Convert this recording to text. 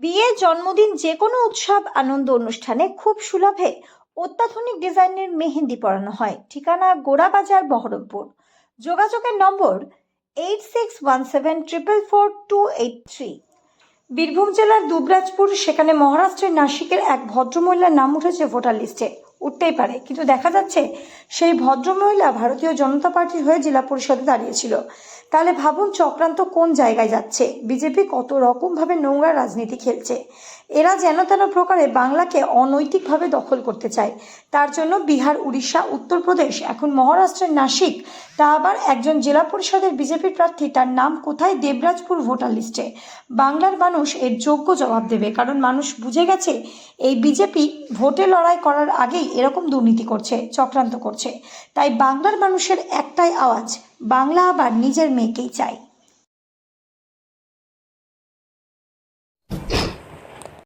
বিয়ে, জন্মদিন, যে কোনো উৎসব আনন্দ অনুষ্ঠানে খুব সুলভে অত্যাধুনিক ডিজাইনের মেহেন্দি পরানো হয়। ঠিকানা গোড়াবাজার, বহরমপুর। যোগাযোগের নম্বর 8617444283। বীরভূম জেলার দুবরাজপুর, সেখানে মহারাষ্ট্রের নাসিকের এক ভদ্রমহিলার নাম উঠেছে ভোটার লিস্টে। উঠতেই পারে, কিন্তু দেখা যাচ্ছে সেই ভদ্রমহিলা ভারতীয় জনতা পার্টির হয়ে জেলা পরিষদে দাঁড়িয়েছিল। তাহলে ভাবুন চক্রান্ত কোন জায়গায় যাচ্ছে। বিজেপি কত রকমভাবে নোংরা রাজনীতি খেলছে। এরা যেন তেন প্রকারে বাংলাকে অনৈতিকভাবে দখল করতে চায়। তার জন্য বিহার, উড়িষ্যা, উত্তরপ্রদেশ, এখন মহারাষ্ট্রের নাসিক, তা আবার একজন জেলা পরিষদের বিজেপি প্রার্থী, তার নাম কোথায় দেবরাজপুর ভোটার লিস্টে। বাংলার মানুষ এর যোগ্য জবাব দেবে, কারণ মানুষ বুঝে গেছে এই বিজেপি ভোটে লড়াই করার আগেই এরকম দুর্নীতি করছে, চক্রান্ত করছে। তাই বাংলার মানুষের একটাই আওয়াজ, বাংলা আবার নিজের মেয়েকেই চায়।